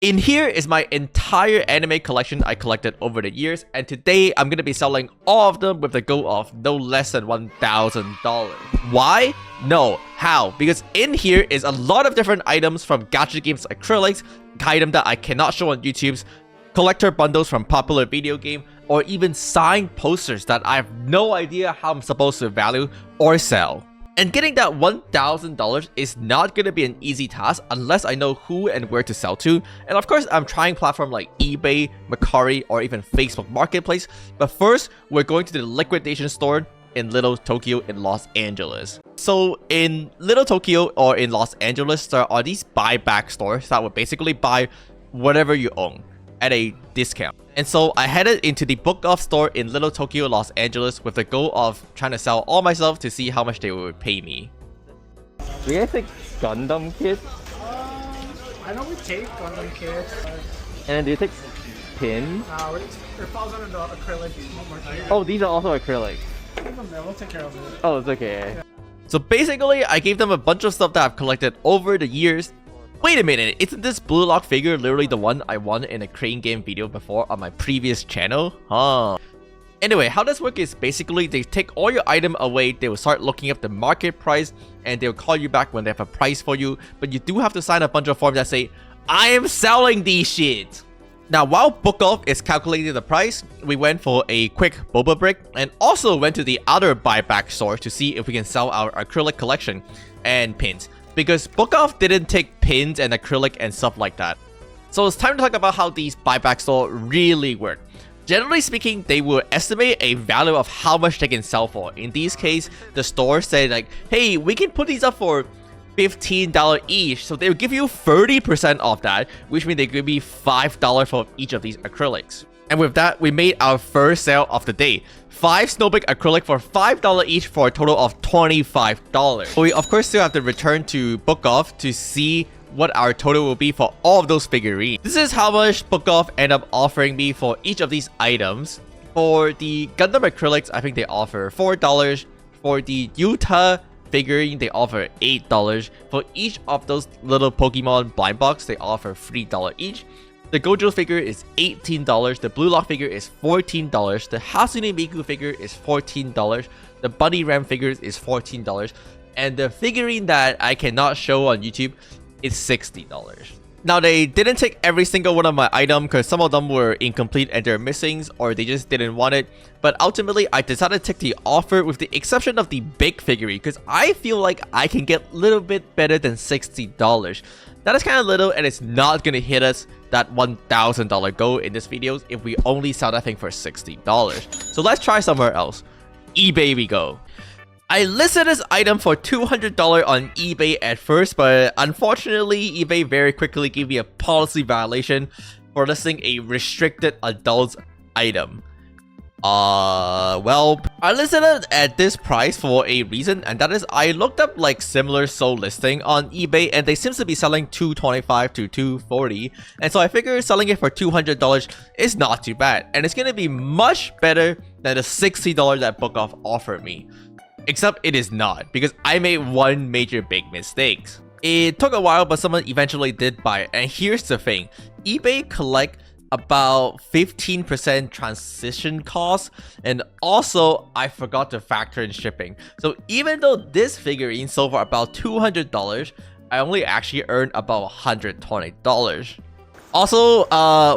In here is my entire anime collection I collected over the years, and today I'm gonna be selling all of them with the goal of no less than $1,000. Why? No. How? Because in here is a lot of different items from gacha games acrylics, item that I cannot show on YouTube's, collector bundles from popular video game, or even signed posters that I have no idea how I'm supposed to value or sell. And getting that $1,000 is not going to be an easy task unless I know who and where to sell to. And of course, I'm trying platforms like eBay, Mercari, or even Facebook Marketplace. But first, we're going to the liquidation store in Little Tokyo in Los Angeles. So in Little Tokyo or in Los Angeles, there are these buyback stores that will basically buy whatever you own at a discount. And so I headed into the book off store in Little Tokyo, Los Angeles with the goal of trying to sell all myself to see how much they would pay me. Do you guys take Gundam kits? I know we take Gundam kits. And do you take pins? It falls under the acrylic. Oh, these are also acrylic. We'll take care of it. Oh, it's okay. Yeah. So basically, I gave them a bunch of stuff that I've collected over the years. Wait a minute, isn't this Blue Lock figure literally the one I won in a crane game video before on my previous channel? Huh. Anyway, how this works is basically they take all your item away, they will start looking up the market price, and they'll call you back when they have a price for you, but you do have to sign a bunch of forms that say, I am selling these shit! Now, while Book Off is calculating the price, we went for a quick boba break and also went to the other buyback store to see if we can sell our acrylic collection and pins. Because Book Off didn't take pins and acrylic and stuff like that. So it's time to talk about how these buyback stores really work. Generally speaking, they will estimate a value of how much they can sell for. In this case, the store said like, hey, we can put these up for $15 each. So they will give you 30% off that, which means they give me $5 for each of these acrylics. And with that, we made our first sale of the day. 5 Snowbike acrylic for $5 each for a total of $25. But we of course still have to return to Book Off to see what our total will be for all of those figurines. This is how much Book Off ended up offering me for each of these items. For the Gundam acrylics, I think they offer $4. For the Utah figurine, they offer $8. For each of those little Pokemon blind box, they offer $3 each. The Gojo figure is $18, the Blue Lock figure is $14, the Hatsune Miku figure is $14, the Bunny Ram figures is $14, and the figurine that I cannot show on YouTube is $60. Now, they didn't take every single one of my items because some of them were incomplete and they're missing, or they just didn't want it. But ultimately, I decided to take the offer with the exception of the big figurine because I feel like I can get a little bit better than $60. That is kind of little, and it's not going to hit us that $1,000 goal in this video if we only sell that thing for $60. So let's try somewhere else. eBay we go. I listed this item for $200 on eBay at first, but unfortunately, eBay very quickly gave me a policy violation for listing a restricted adults item. Well, I listed it at this price for a reason, and that is I looked up like similar sold listing on eBay, and they seem to be selling $225 to $240, and so I figured selling it for $200 is not too bad, and it's gonna be much better than the $60 that Book Off offered me. Except it is not, because I made one major big mistake. It took a while, but someone eventually did buy it, and here's the thing: eBay collect about 15% transition costs, and also I forgot to factor in shipping. So even though this figurine sold for about $200, I only actually earned about $120. Also,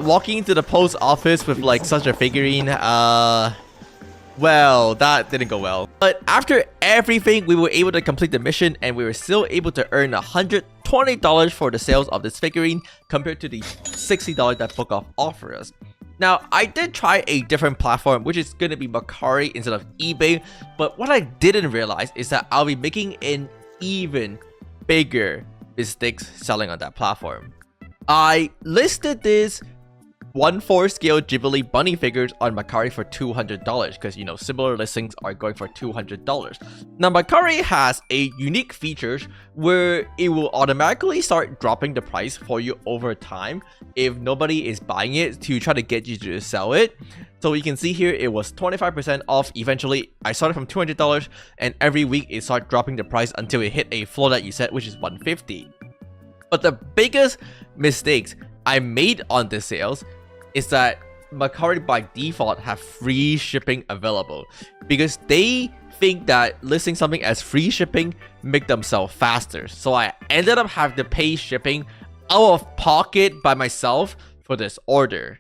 walking into the post office with like such a figurine, well, that didn't go well. But after everything, we were able to complete the mission, and we were still able to earn $120 for the sales of this figurine compared to the $60 that Book Off offered us. Now, I did try a different platform, which is going to be Mercari instead of eBay, but what I didn't realize is that I'll be making an even bigger mistake selling on that platform. I listed this 1/4 scale Ghibli bunny figures on Mercari for $200 because, you know, similar listings are going for $200. Now, Mercari has a unique features where it will automatically start dropping the price for you over time if nobody is buying it to try to get you to sell it. So you can see here it was 25% off. Eventually, I started from $200, and every week it started dropping the price until it hit a floor that you set, which is $150. But the biggest mistakes I made on this sales is that Mercari by default have free shipping available because they think that listing something as free shipping make them sell faster. So I ended up having to pay shipping out of pocket by myself for this order.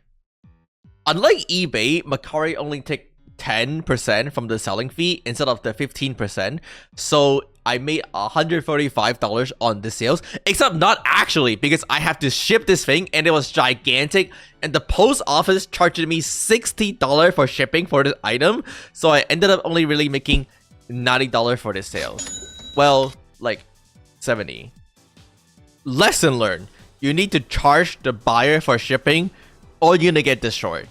Unlike eBay, Mercari only take 10% from the selling fee instead of the 15%. So I made $135 on the sales, except not actually, because I have to ship this thing and it was gigantic and the post office charged me $60 for shipping for this item. So I ended up only really making $90 for this sales. Well, like 70. Lesson learned. You need to charge the buyer for shipping or you're gonna get destroyed.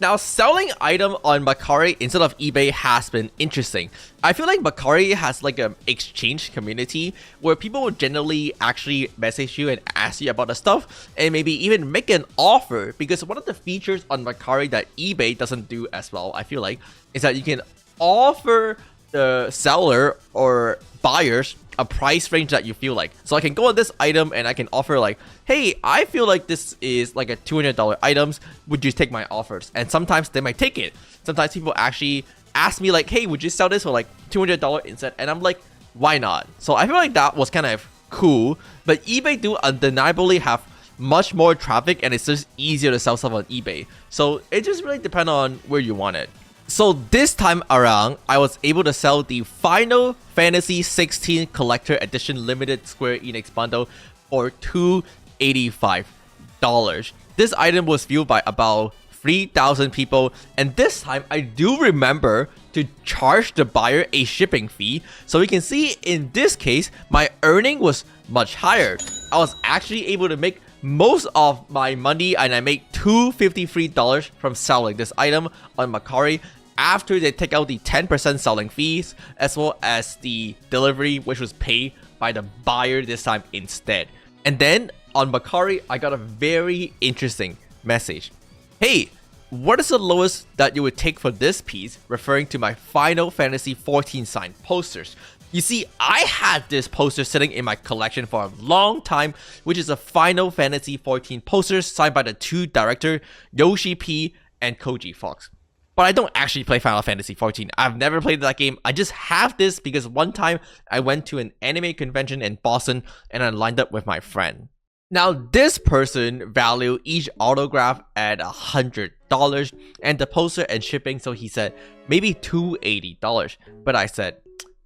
Now, selling item on Mercari instead of eBay has been interesting. I feel like Mercari has like an exchange community where people will generally actually message you and ask you about the stuff and maybe even make an offer, because one of the features on Mercari that eBay doesn't do as well, I feel like, is that you can offer the seller or buyers a price range that you feel like. So I can go on this item and I can offer like, hey, I feel like this is like a $200 items. Would you take my offers? And sometimes they might take it. Sometimes people actually ask me like, hey, would you sell this for like $200 instead? And I'm like, why not? So I feel like that was kind of cool. But eBay do undeniably have much more traffic and it's just easier to sell stuff on eBay. So it just really depends on where you want it. So this time around, I was able to sell the Final Fantasy 16 Collector Edition Limited Square Enix bundle for $285. This item was viewed by about 3,000 people, and this time I do remember to charge the buyer a shipping fee. So you can see in this case, my earning was much higher. I was actually able to make most of my money and I made $253 from selling this item on Mercari after they take out the 10% selling fees as well as the delivery, which was paid by the buyer this time instead. And then on Mercari, I got a very interesting message. Hey, what is the lowest that you would take for this piece? Referring to my Final Fantasy 14 signed posters. You see, I had this poster sitting in my collection for a long time, which is a Final Fantasy 14 poster signed by the two directors, Yoshi P and Koji Fox. But I don't actually play Final Fantasy 14. I've never played that game. I just have this because one time I went to an anime convention in Boston and I lined up with my friend. Now, this person valued each autograph at $100 and the poster and shipping, so he said maybe $280. But I said,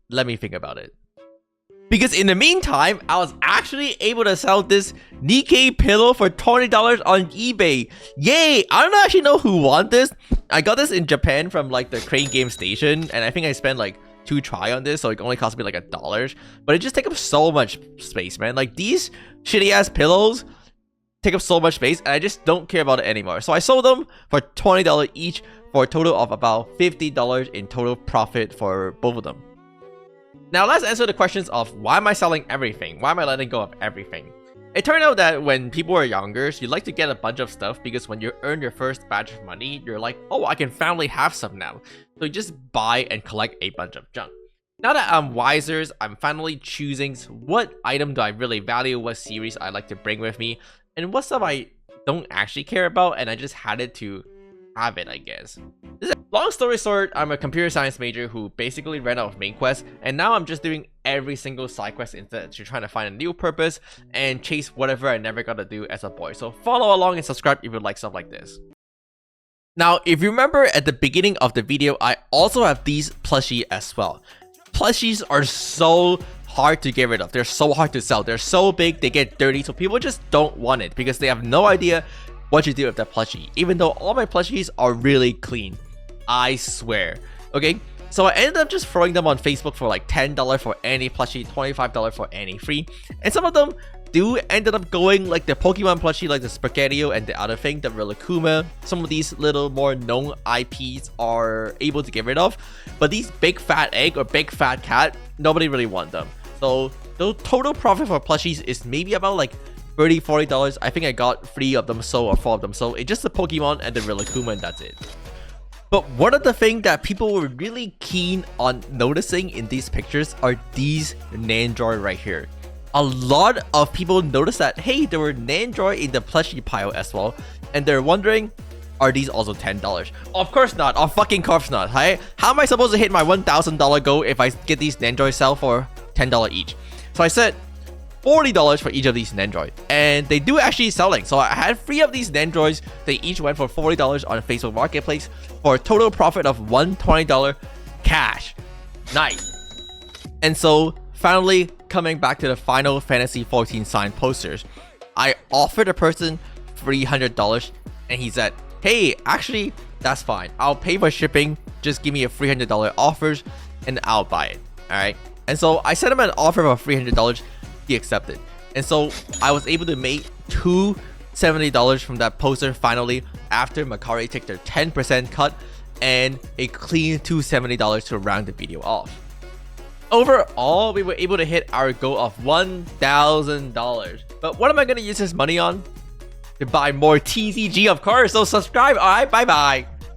let me think about it. Because in the meantime, I was actually able to sell this Nikkei pillow for $20 on eBay. Yay! I don't actually know who won this. I got this in Japan from like the Crane Game Station, and I think I spent like 2 try on this, so it only cost me like $1. But it just takes up so much space, man. Like these shitty ass pillows take up so much space, and I just don't care about it anymore. So I sold them for $20 each for a total of about $50 in total profit for both of them. Now let's answer the questions of why am I selling everything? Why am I letting go of everything? It turned out that when people are younger, you like to get a bunch of stuff because when you earn your first batch of money, you're like, oh, I can finally have some now. So you just buy and collect a bunch of junk. Now that I'm wiser, I'm finally choosing what item do I really value, what series I like to bring with me, and what stuff I don't actually care about, and I just had it to have it, I guess. Long story short, I'm a computer science major who basically ran out of main quest, and now I'm just doing every single side quest instead to trying to find a new purpose and chase whatever I never got to do as a boy. So follow along and subscribe if you like stuff like this. Now, if you remember at the beginning of the video, I also have these plushies as well. Plushies are so hard to get rid of. They're so hard to sell. They're so big, they get dirty, so people just don't want it because they have no idea what you do with that plushie, even though all my plushies are really clean. I swear. Okay, so I ended up just throwing them on Facebook for like $10 for any plushie, $25 for any free, and some of them do ended up going like the Pokemon plushie, like the Spaghettio and the other thing, the Rillakkuma. Some of these little more known IPs are able to get rid of, but these big fat egg or big fat cat, nobody really want them. So the total profit for plushies is maybe about like $30-$40. I think I got 3 of them sold or 4 of them sold. It's just the Pokemon and the Rillakkuma, and that's it. But one of the things that people were really keen on noticing in these pictures are these Nandroid right here. a lot of people noticed that, hey, there were Nandroid in the plushie pile as well, and they're wondering, are these also $10? Of course not. Of fucking course not. Hey, how am I supposed to hit my $1,000 goal if I get these Nandroid sell for $10 each? So I said $40 for each of these Nandroid, and they do actually selling. So I had 3 of these Nandroids. They each went for $40 on Facebook Marketplace for a total profit of $120 cash. Nice. And so finally, coming back to the Final Fantasy 14 signed posters, I offered a person $300, and he said, hey, actually, that's fine. I'll pay for shipping. Just give me a $300 offers, and I'll buy it. All right. And so I sent him an offer of $300. He accepted. And so I was able to make $270 from that poster finally, after Macari took their 10% cut, and a clean $270 to round the video off. Overall, we were able to hit our goal of $1,000. But what am I going to use this money on? To buy more TCG, of course. So subscribe. All right, bye bye.